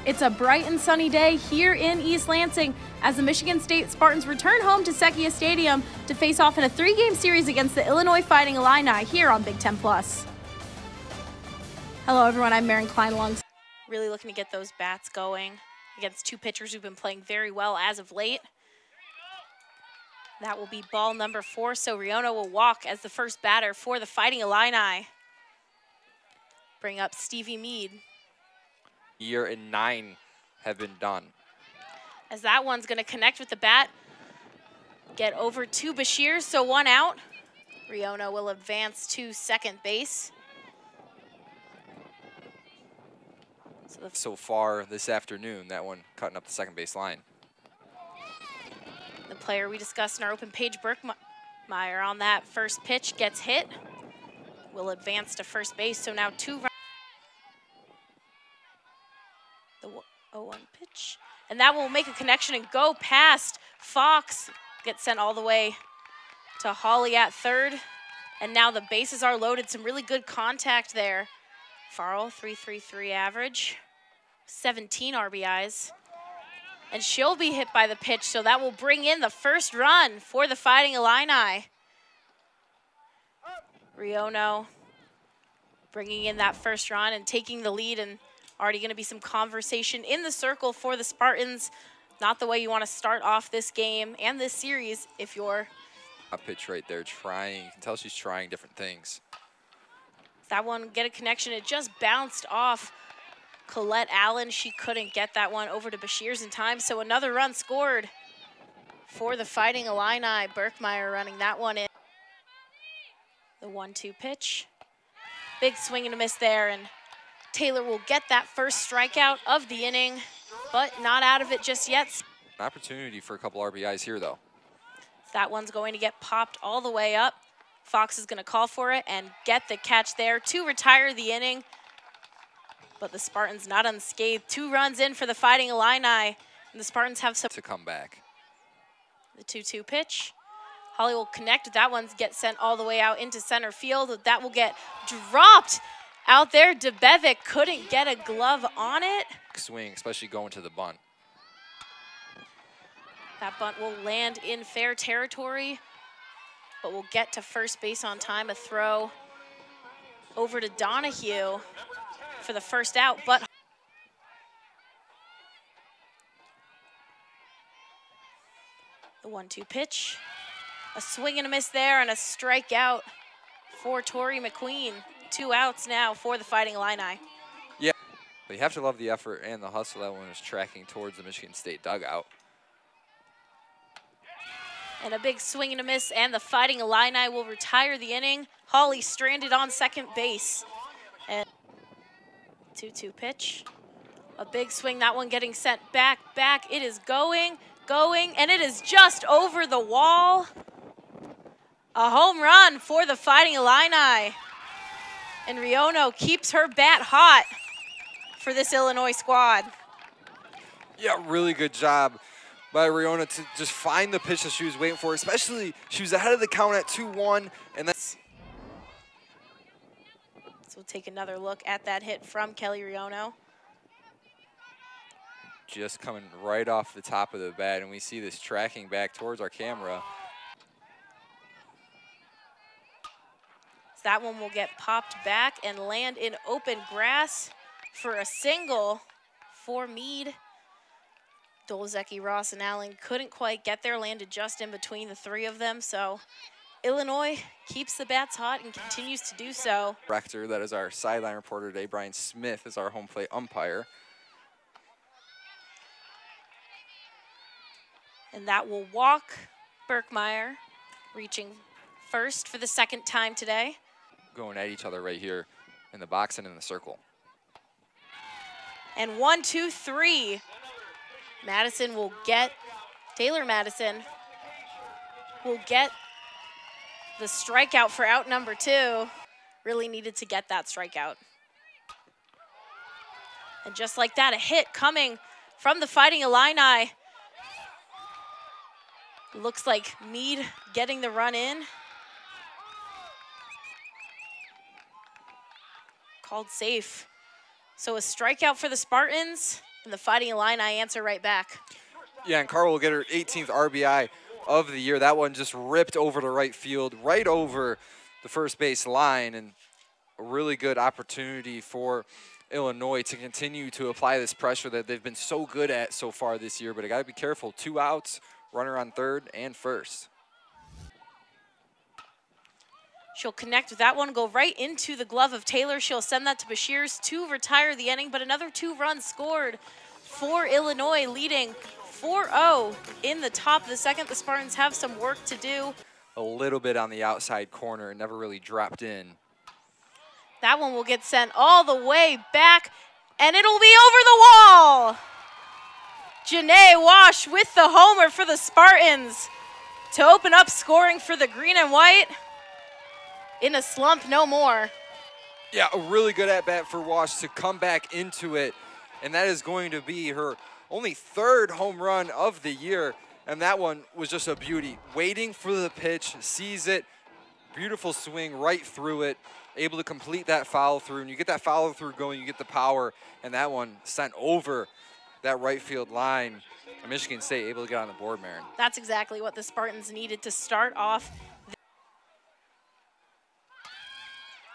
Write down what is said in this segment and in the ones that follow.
It's a bright and sunny day here in East Lansing as the Michigan State Spartans return home to Sequoia Stadium to face off in a 3-game series against the Illinois Fighting Illini here on Big Ten Plus. Hello everyone, I'm Marin Klein. Really looking to get those bats going against two pitchers who've been playing very well as of late. That will be ball number 4, so Riono will walk as the first batter for the Fighting Illini. Bring up Stevie Mead. Year and 9 have been done. As that one's going to connect with the bat, get over to Bashir, so 1 out. Riono will advance to second base. So far this afternoon, that one cutting up the second base line. The player we discussed in our open page, Berkmeyer, on that first pitch gets hit. Will advance to first base, so now 2 runs. The 0-1 pitch. And that will make a connection and go past Fox. Gets sent all the way to Hawley at third. And now the bases are loaded. Some really good contact there. Farrell, 3.33 average. 17 RBIs. And she'll be hit by the pitch, so that will bring in the first run for the Fighting Illini. Riono bringing in that first run and taking the lead, and already going to be some conversation in the circle for the Spartans. Not the way you want to start off this game and this series if you're... A pitch right there, trying. You can tell she's trying different things. That one get a connection. It just bounced off Colette Allen. She couldn't get that one over to Bashir's in time, so another run scored for the Fighting Illini. Berkmeyer running that one in. The 1-2 pitch. Big swing and a miss there, and Taylor will get that first strikeout of the inning, but not out of it just yet. An opportunity for a couple RBIs here, though. That one's going to get popped all the way up. Fox is going to call for it and get the catch there to retire the inning. But the Spartans not unscathed. 2 runs in for the Fighting Illini, and the Spartans have some... To come back. The 2-2 pitch. Holly will connect. That one's get sent all the way out into center field. That will get dropped out there. DeBevic couldn't get a glove on it. Swing, especially going to the bunt. That bunt will land in fair territory, but we'll get to first base on time. A throw over to Donahue for the first out, but the 1-2 pitch. A swing and a miss there, and a strikeout for Tori McQueen. 2 outs now for the Fighting Illini. Yeah, but you have to love the effort and the hustle. That one is tracking towards the Michigan State dugout. And a big swing and a miss, and the Fighting Illini will retire the inning. Hawley stranded on second base. And 2-2 pitch. A big swing, that one getting sent back. It is going, and it is just over the wall. A home run for the Fighting Illini. And Riono keeps her bat hot for this Illinois squad. Yeah, really good job by Riono to just find the pitch that she was waiting for, especially she was ahead of the count at 2-1, and that's... So we'll take another look at that hit from Kelly Riono. Just coming right off the top of the bat, and we see this tracking back towards our camera. That one will get popped back and land in open grass for a single for Mead. Dolzecki, Ross, and Allen couldn't quite get there, landed just in between the 3 of them. So Illinois keeps the bats hot and continues to do so. Rector, that is our sideline reporter today. Brian Smith is our home plate umpire. And that will walk Berkmeyer, reaching first for the 2nd time today. Going at each other right here in the box and in the circle. And 1, 2, 3. Madison will get, Taylor Madison will get the strikeout for out number 2. Really needed to get that strikeout. And just like that, a hit coming from the Fighting Illini. Looks like Mead getting the run in. Called safe. So a strikeout for the Spartans. And the Fighting Illini answer right back. Yeah, and Carl will get her 18th RBI of the year. That one just ripped over to right field, right over the first base line, and a really good opportunity for Illinois to continue to apply this pressure that they've been so good at so far this year. But I got to be careful. 2 outs, runner on third and first. She'll connect with that one, go right into the glove of Taylor. She'll send that to Bashirs to retire the inning, but another 2 runs scored for Illinois, leading 4-0 in the top of the second. The Spartans have some work to do. A little bit on the outside corner, never really dropped in. That one will get sent all the way back, and it'll be over the wall. Janae Wash with the homer for the Spartans to open up scoring for the green and white. In a slump, no more. Yeah, a really good at-bat for Wash to come back into it, and that is going to be her only 3rd home run of the year, and that one was just a beauty. Waiting for the pitch, sees it, beautiful swing right through it, able to complete that follow-through, and you get that follow-through going, you get the power, and that one sent over that right field line. Michigan State able to get on the board, Marin. That's exactly what the Spartans needed to start off.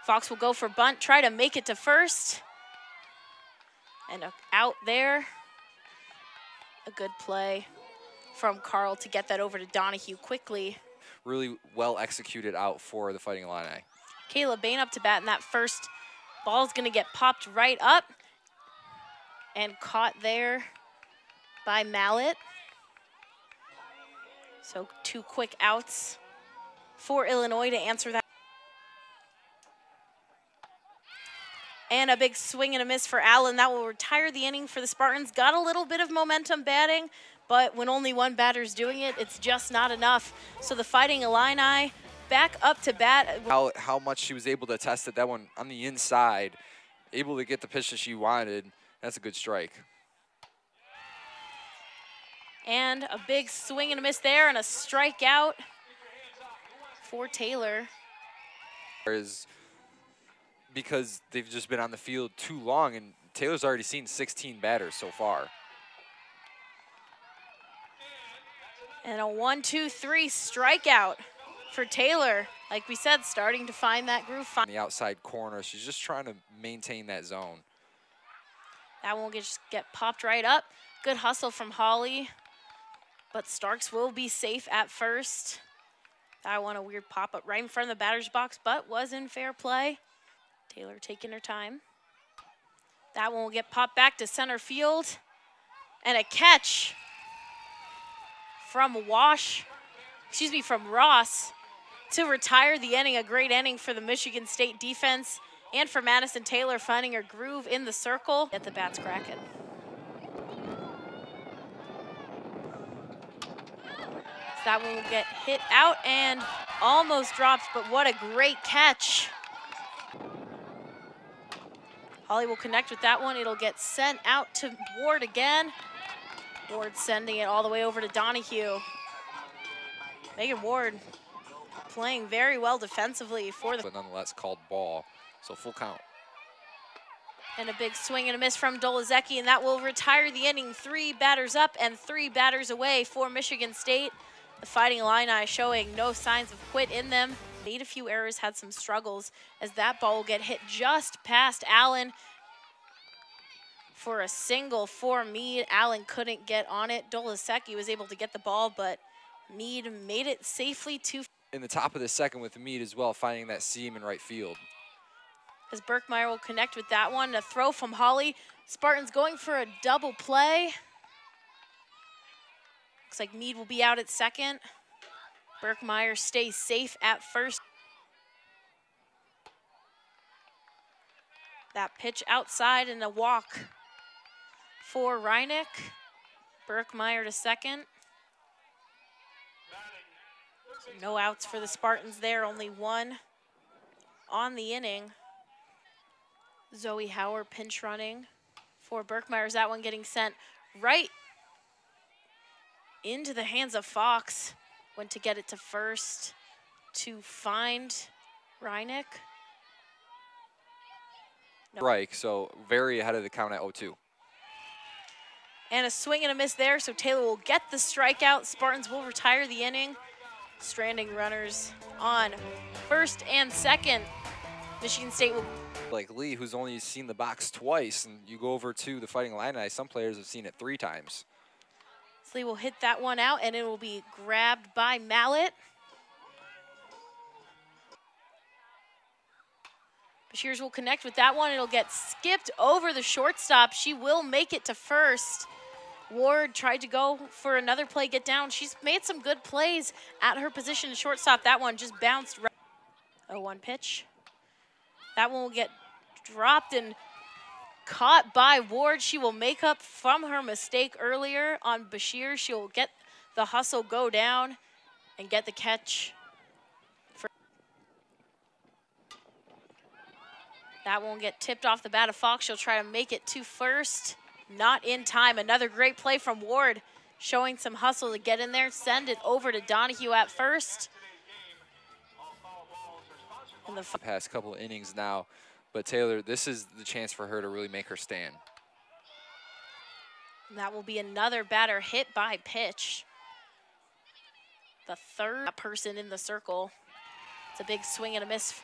Fox will go for bunt, try to make it to first. And out there. A good play from Carl to get that over to Donahue quickly. Really well executed out for the Fighting Illini. Kayla Bain up to bat, and that first ball's gonna get popped right up and caught there by Mallet. So 2 quick outs for Illinois to answer that. And a big swing and a miss for Allen. That will retire the inning for the Spartans. Got a little bit of momentum batting, but when only one batter's doing it, it's just not enough. So the Fighting Illini back up to bat. How much she was able to test it, that one on the inside, able to get the pitch that she wanted. That's a good strike. And a big swing and a miss there, and a strikeout for Taylor. Because they've just been on the field too long, and Taylor's already seen 16 batters so far. And a 1-2-3 strikeout for Taylor. Like we said, starting to find that groove. On the outside corner, she's just trying to maintain that zone. That one will just get popped right up. Good hustle from Holly, but Starks will be safe at first. That one a weird pop-up right in front of the batter's box, but was in fair play. Taylor taking her time. That one will get popped back to center field. And a catch from Ross to retire the inning. A great inning for the Michigan State defense and for Madison Taylor finding her groove in the circle. Get the bats cracking. So that one will get hit out and almost dropped, but what a great catch. Holly will connect with that one. It'll get sent out to Ward again. Ward sending it all the way over to Donahue. Megan Ward playing very well defensively for the... But nonetheless called ball, so full count. And a big swing and a miss from Dolazecki, and that will retire the inning. 3 batters up and 3 batters away for Michigan State. The Fighting Illini showing no signs of quit in them. Made a few errors, had some struggles, as that ball will get hit just past Allen for a single for Meade. Allen couldn't get on it. Dolazecki was able to get the ball, but Meade made it safely to... In the top of the second with Meade as well, finding that seam in right field. As Berkmeyer will connect with that one. A throw from Holly. Spartans going for a double play. Looks like Meade will be out at second. Berkmeyer stays safe at first. That pitch outside and a walk for Reineck. Berkmeyer to second. So no outs for the Spartans there, only 1 on the inning. Zoe Hauer pinch running for Berkmeyer. Is that one getting sent right into the hands of Fox? Went to get it to first to find Reineck. No. Right, so very ahead of the count at 0-2. And a swing and a miss there, so Taylor will get the strikeout. Spartans will retire the inning. Stranding runners on first and second. Michigan State will... Like Lee, who's only seen the box twice, and you go over to the Fighting Illini, some players have seen it 3 times. Lee will hit that one out, and it will be grabbed by Mallet. Bashirs will connect with that one. It'll get skipped over the shortstop. She will make it to first. Ward tried to go for another play, get down. She's made some good plays at her position in shortstop. That one just bounced right. 0-1 pitch. That one will get dropped and caught by Ward. She will make up from her mistake earlier on Bashir. She'll get the hustle, go down, and get the catch. That won't get tipped off the bat of Fox. She'll try to make it to first. Not in time. Another great play from Ward, showing some hustle to get in there, send it over to Donahue at first. In the past couple of innings now, but Taylor, this is the chance for her to really make her stand. That will be another batter hit by pitch. The third person in the circle. It's a big swing and a miss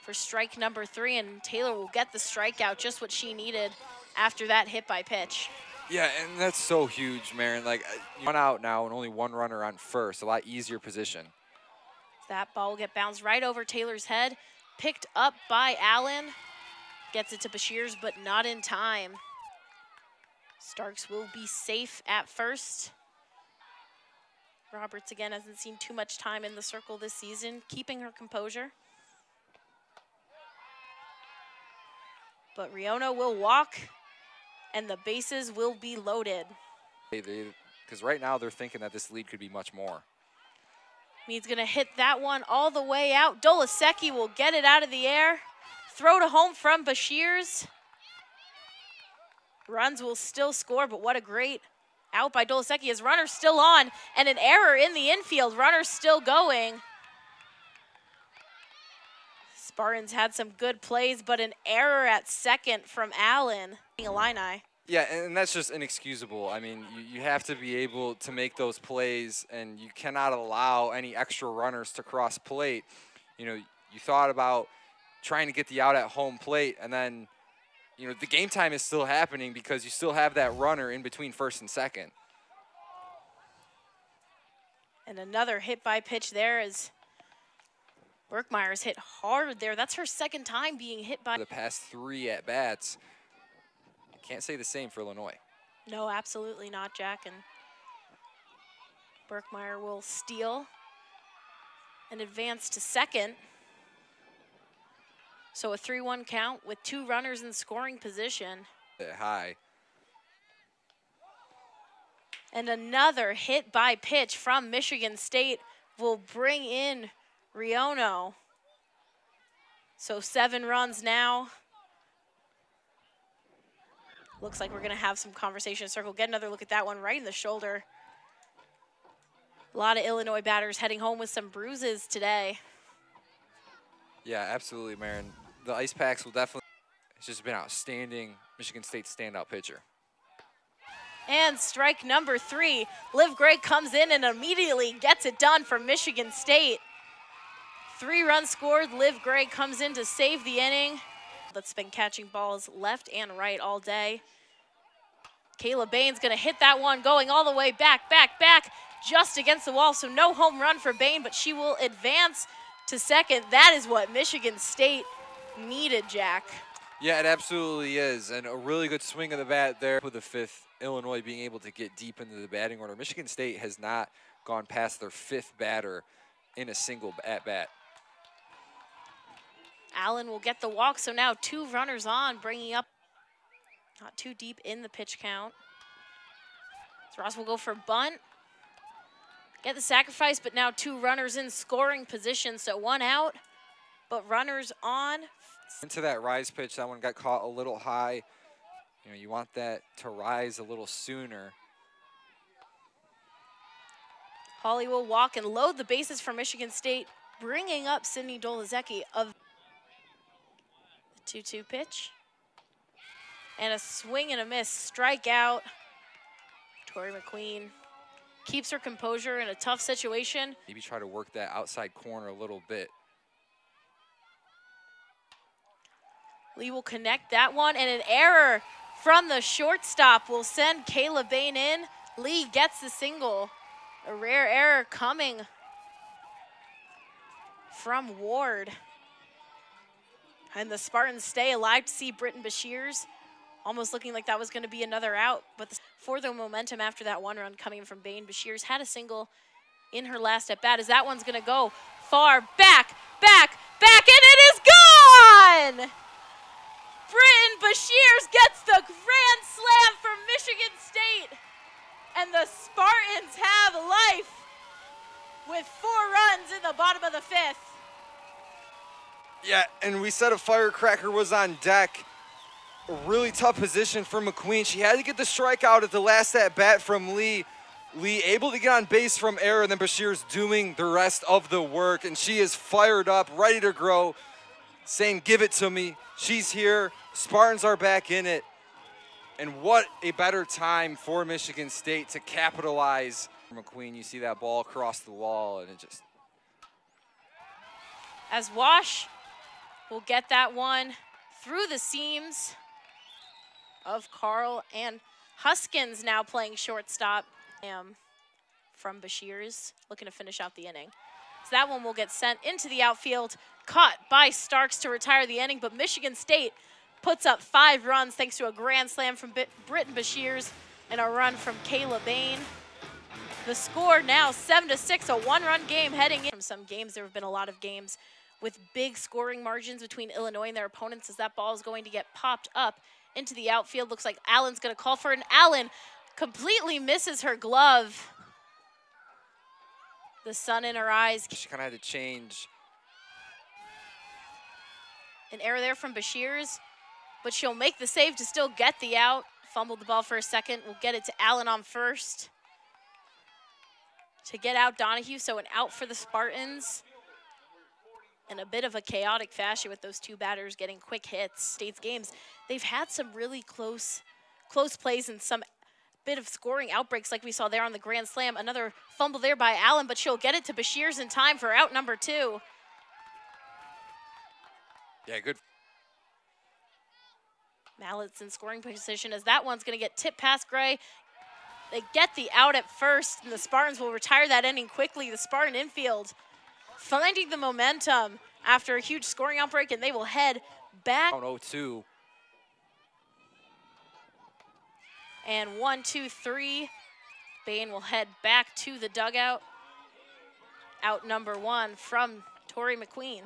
for strike number 3, and Taylor will get the strikeout, just what she needed after that hit by pitch. Yeah, and that's so huge, Marin. Like, 1 out now and only 1 runner on first, a lot easier position. That ball will get bounced right over Taylor's head, picked up by Allen. Gets it to Bashirs, but not in time. Starks will be safe at first. Roberts, again, hasn't seen too much time in the circle this season, keeping her composure. But Riono will walk, and the bases will be loaded. Because right now they're thinking that this lead could be much more. Mead's gonna hit that one all the way out. Dolasecki will get it out of the air. Throw to home from Bashirs. Runs will still score, but what a great out by Dolasecki. His runner's still on, and an error in the infield. Runner's still going. Spartans had some good plays, but an error at second from Allen. Illini. Yeah, and that's just inexcusable. I mean, you have to be able to make those plays, and you cannot allow any extra runners to cross plate. You know, you thought about trying to get the out at home plate, and then, you know, the game time is still happening because you still have that runner in between first and second. And another hit by pitch there as Berkmeyer's hit hard there. That's her second time being hit by. The past 3 at-bats. Can't say the same for Illinois. No, absolutely not, Jack. And Berkmeyer will steal and advance to second. So a 3-1 count with 2 runners in scoring position. High. And another hit by pitch from Michigan State will bring in Riono. So 7 runs now. Looks like we're going to have some conversation in circle. Get another look at that one right in the shoulder. A lot of Illinois batters heading home with some bruises today. Yeah, absolutely, Marin. The Ice Packs will definitely, it's just been outstanding Michigan State standout pitcher. And strike number 3. Liv Gray comes in and immediately gets it done for Michigan State. 3 runs scored. Liv Gray comes in to save the inning. That's been catching balls left and right all day. Kayla Bain's gonna hit that one going all the way back, just against the wall. So no home run for Bain, but she will advance to second. That is what Michigan State needed, Jack. Yeah, it absolutely is. And a really good swing of the bat there with the 5th. Illinois being able to get deep into the batting order. Michigan State has not gone past their 5th batter in a single at-bat. Allen will get the walk, so now 2 runners on, bringing up not too deep in the pitch count. So Ross will go for bunt. Get the sacrifice, but now 2 runners in scoring position, so 1 out, but runners on. Into that rise pitch, that one got caught a little high. You know, you want that to rise a little sooner. Hawley will walk and load the bases for Michigan State, bringing up Sydney Dolasecki of 2-2 pitch. And a swing and a miss, strikeout Tori McQueen keeps her composure in a tough situation. Maybe try to work that outside corner a little bit. Lee will connect that one, and an error from the shortstop will send Kayla Bain in. Lee gets the single. A rare error coming from Ward. And the Spartans stay alive to see Britton Bashirs. Almost looking like that was going to be another out, but for the momentum after that one run coming from Bain, Bashirs had a single in her last at bat as that one's going to go far back, and it is gone! Britton Bashirs gets the grand slam for Michigan State, and the Spartans have life with 4 runs in the bottom of the 5th. Yeah, and we said a firecracker was on deck. A really tough position for McQueen. She had to get the strikeout at the last at-bat from Lee. Lee able to get on base from error, and then Bashirs doing the rest of the work, and she is fired up, ready to grow, saying, give it to me. She's here. Spartans are back in it. And what a better time for Michigan State to capitalize. McQueen, you see that ball across the wall, and it just... As Wash will get that one through the seams of Carl, and Huskins now playing shortstop from Bashirs, looking to finish out the inning. So that one will get sent into the outfield, caught by Starks to retire the inning, but Michigan State puts up 5 runs thanks to a grand slam from Britton Bashirs and a run from Kayla Bain. The score now 7-6, a 1-run game heading in. From some games, there have been a lot of games with big scoring margins between Illinois and their opponents as that ball is going to get popped up into the outfield. Looks like Allen's going to call for it, and Allen completely misses her glove. The sun in her eyes. She kind of had to change. An error there from Bashirs, but she'll make the save to still get the out. Fumbled the ball for a second. We'll get it to Allen on first to get out Donahue, so an out for the Spartans. In a bit of a chaotic fashion with those 2 batters getting quick hits. State's games, they've had some really close plays and some bit of scoring outbreaks like we saw there on the grand slam. Another fumble there by Allen, but she'll get it to Bashirs in time for out number 2. Yeah, good. Mallett's in scoring position as that one's going to get tipped past Gray. They get the out at first, and the Spartans will retire that inning quickly. The Spartan infield finding the momentum after a huge scoring outbreak, and they will head back. 0-2. And 1, 2, 3. Bain will head back to the dugout. Out number 1 from Tori McQueen.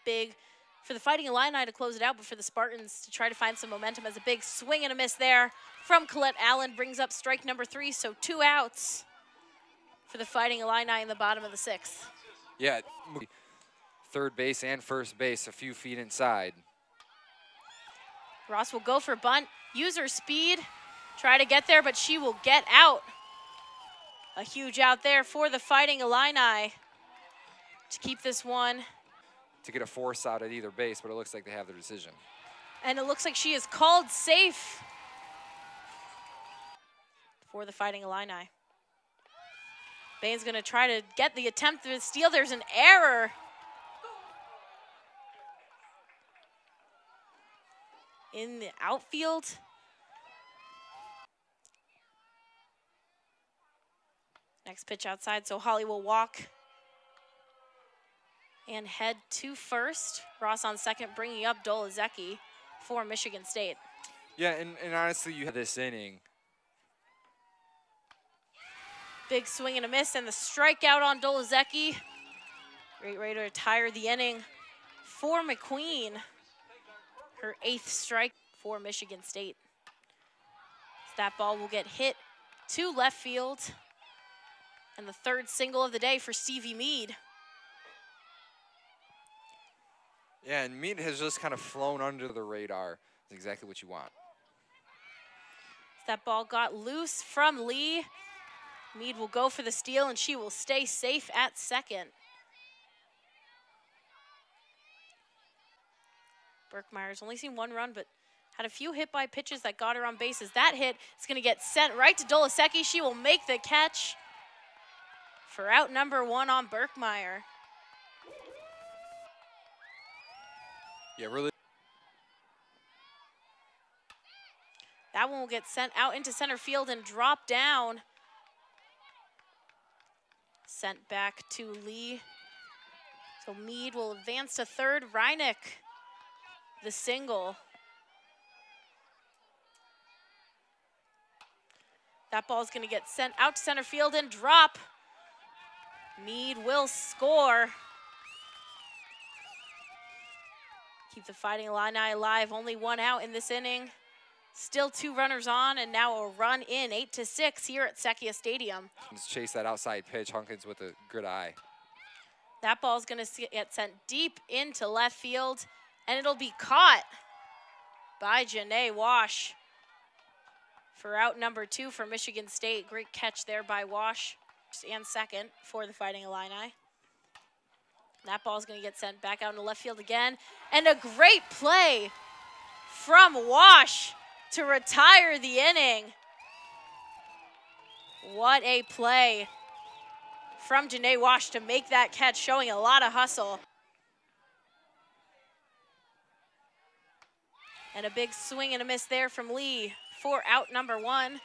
Big for the Fighting Illini to close it out, but for the Spartans to try to find some momentum as a big swing and a miss there from Colette Allen brings up strike number 3, so 2 outs for the Fighting Illini in the bottom of the 6th. Yeah, third base and first base, a few feet inside. Ross will go for bunt, use her speed, try to get there, but she will get out. A huge out there for the Fighting Illini to keep this one. To get a force out at either base, but it looks like they have their decision. And it looks like she is called safe for the Fighting Illini. Bain's going to try to get the attempt to steal. There's an error. In the outfield. Next pitch outside, so Holly will walk and head to first. Ross on second, bringing up Dolazecki for Michigan State. Yeah, and honestly, you have this inning. Big swing and a miss, and the strikeout on Dolazecki. Great way to retire the inning for McQueen. Her 8th strike for Michigan State. That ball will get hit to left field. And the 3rd single of the day for Stevie Mead. Yeah, and Mead has just kind of flown under the radar. That's exactly what you want. That ball got loose from Lee. Mead will go for the steal, and she will stay safe at second. Berkmeyer's only seen 1 run, but Had a few hit by pitches that got her on bases. That hit is going to get sent right to Dolasecki. She will make the catch for out number 1 on Birkmeyer. Yeah, really. That one will get sent out into center field and drop down. Sent back to Lee. So Mead will advance to third. Reineck, the single. That ball is going to get sent out to center field and drop. Mead will score. Keep the Fighting Illini alive. Only 1 out in this inning. Still 2 runners on, and now a run in, 8-6 here at Sequia Stadium. Let's chase that outside pitch. Hunkins with a good eye. That ball's going to get sent deep into left field, and it'll be caught by Janae Wash for out number 2 for Michigan State. Great catch there by Wash, and second for the Fighting Illini. That ball's going to get sent back out into left field again, and a great play from Wash to retire the inning. What a play from Janae Wash to make that catch, showing a lot of hustle. And a big swing and a miss there from Lee for out number 1.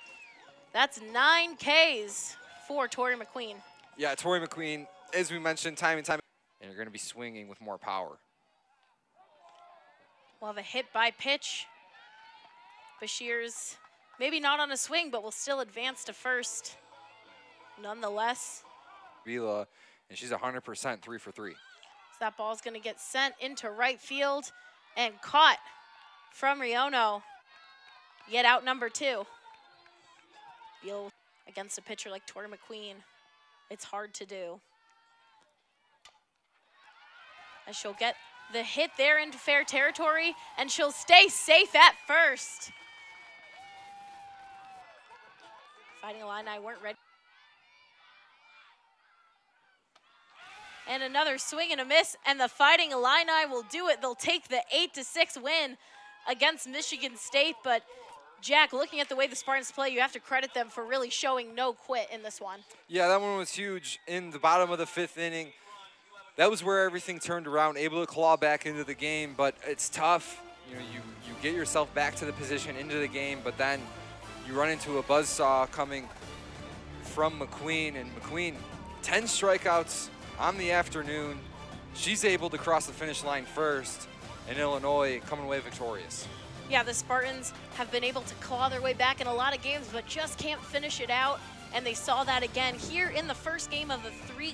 That's 9 Ks for Tori McQueen. Yeah, Tori McQueen, as we mentioned time and time, and you're going to be swinging with more power. We'll have a hit by pitch. Bashir's maybe not on a swing, but will still advance to first nonetheless. Vila, and she's 100% 3 for 3. So that ball's going to get sent into right field and caught from Riono. Yet out number 2. Vila against a pitcher like Tori McQueen, it's hard to do. As she'll get the hit there into fair territory, and she'll stay safe at first. Fighting Illini weren't ready. And another swing and a miss, and the Fighting Illini will do it. They'll take the 8-6 win against Michigan State. But Jack, looking at the way the Spartans play, you have to credit them for really showing no quit in this one. Yeah, that one was huge. In the bottom of the 5th inning, that was where everything turned around, able to claw back into the game, but it's tough. You know, you get yourself back to the position, into the game, but then you run into a buzzsaw coming from McQueen, and McQueen, 10 strikeouts on the afternoon. She's able to cross the finish line first, and Illinois coming away victorious. Yeah, the Spartans have been able to claw their way back in a lot of games, but just can't finish it out, and they saw that again here in the first game of the 3